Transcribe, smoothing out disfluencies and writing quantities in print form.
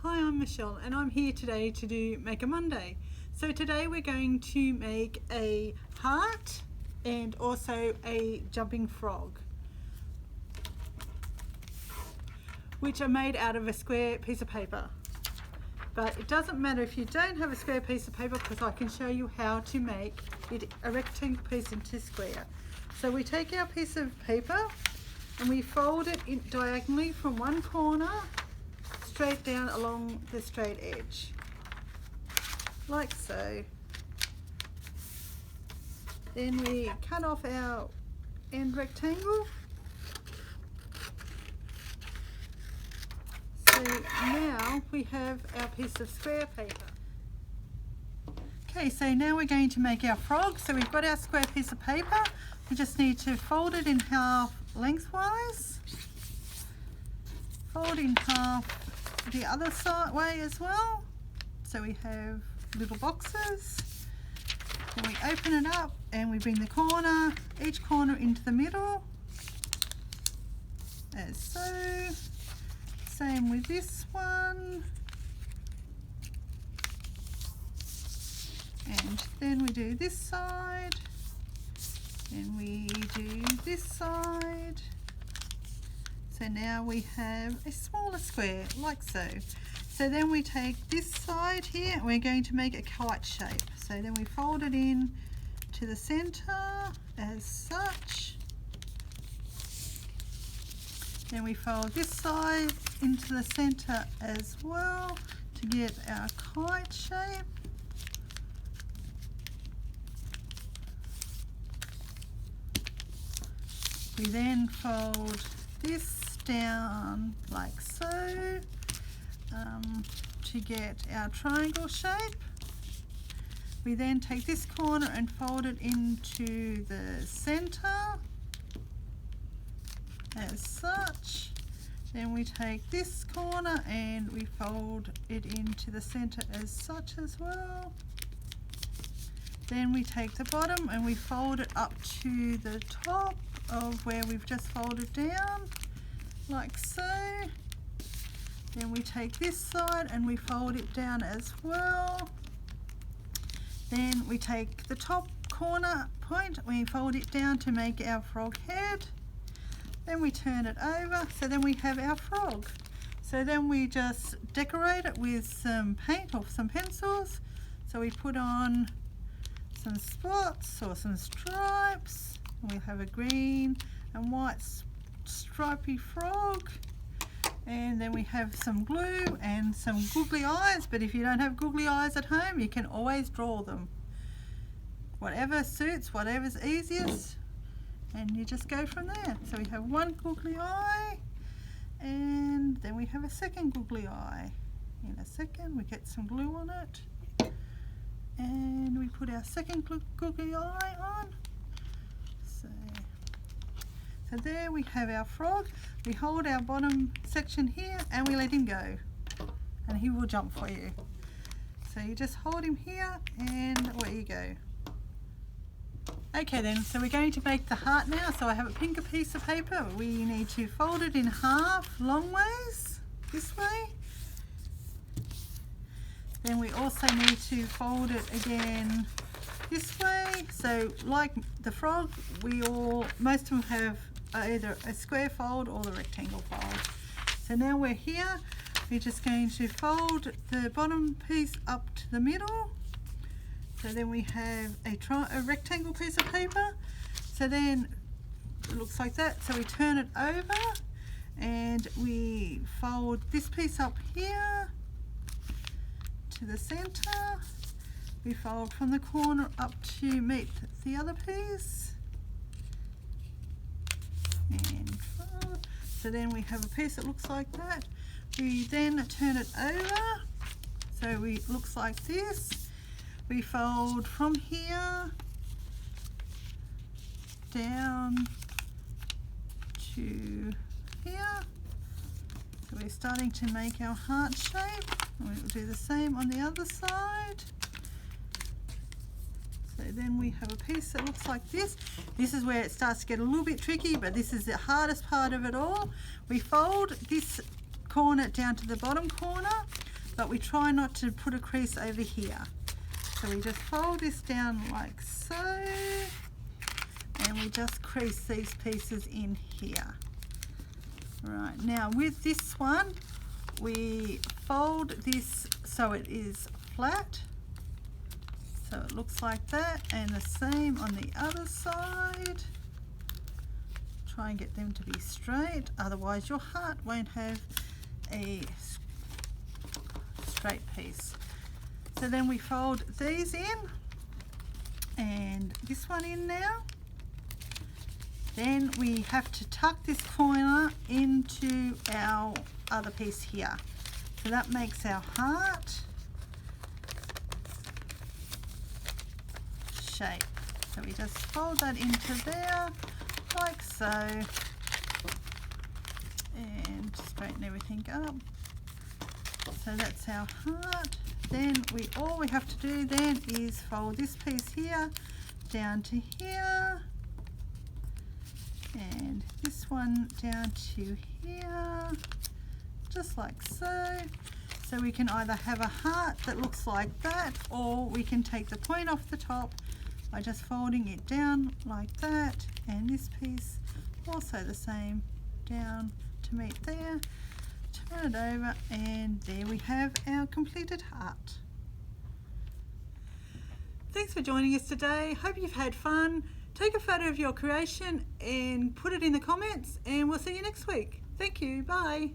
Hi, I'm Michelle and I'm here today to do Make a Monday. So today we're going to make a heart and also a jumping frog, which are made out of a square piece of paper. But it doesn't matter if you don't have a square piece of paper, because I can show you how to make it a rectangle piece into square. So we take our piece of paper and we fold it in diagonally from one corner straight down along the straight edge, like so. Then we cut off our end rectangle. So now we have our piece of square paper. Okay, so now we're going to make our frog. So we've got our square piece of paper. We just need to fold it in half lengthwise. Fold in half the other side way as well. So we have little boxes. Then we open it up and we bring the corner, each corner into the middle, as so. Same with this one. And then we do this side. Then we do this side. So now we have a smaller square, like so. So then we take this side here and we're going to make a kite shape. So then we fold it in to the center as such. Then we fold this side into the center as well to get our kite shape. We then fold this down like so to get our triangle shape. We then take this corner and fold it into the center as such. Then we take this corner and we fold it into the center as such as well. Then we take the bottom and we fold it up to the top of where we've just folded down, like so. Then we take this side and we fold it down as well. Then we take the top corner point, we fold it down to make our frog head. Then we turn it over, so then we have our frog. So then we just decorate it with some paint or some pencils. So we put on some spots or some stripes. We have a green and white stripy frog. And then we have some glue and some googly eyes, but if you don't have googly eyes at home, you can always draw them. Whatever suits, whatever's easiest. And you just go from there. So we have one googly eye, and then we have a second googly eye. In a second we get some glue on it, and we put our second googly eye on. So there we have our frog. We hold our bottom section here and we let him go, and he will jump for you. So you just hold him here and away you go. Okay then, so we're going to make the heart now. So I have a pinker piece of paper. We need to fold it in half long ways, this way. Then we also need to fold it again this way. So like the frog, most of them have either a square fold or the rectangle fold. So now we're here, we're just going to fold the bottom piece up to the middle. So then we have a rectangle piece of paper. So then it looks like that. So we turn it over and we fold this piece up here to the center. We fold from the corner up to meet the other piece. And fold. So then we have a piece that looks like that. We then turn it over. So it looks like this. We fold from here down to here. So we're starting to make our heart shape. We'll do the same on the other side. So then we have a piece that looks like this. This is where it starts to get a little bit tricky, but this is the hardest part of it all. We fold this corner down to the bottom corner. but we try not to put a crease over here. So we just fold this down like so, and we just crease these pieces in here. Right, now with this one, we fold this so it is flat. So it looks like that, and the same on the other side. Try and get them to be straight, otherwise your heart won't have a straight piece. So then we fold these in, and this one in now. Then we have to tuck this corner into our other piece here. So that makes our heart shape. So we just fold that into there like so, and straighten everything up. So that's our heart. Then all we have to do then is fold this piece here down to here, and this one down to here, just like so. So we can either have a heart that looks like that, or we can take the point off the top by just folding it down like that, and this piece also the same down to meet there. Turn it over, and there we have our completed heart. Thanks for joining us today. Hope you've had fun. Take a photo of your creation and put it in the comments, and we'll see you next week. Thank you. Bye.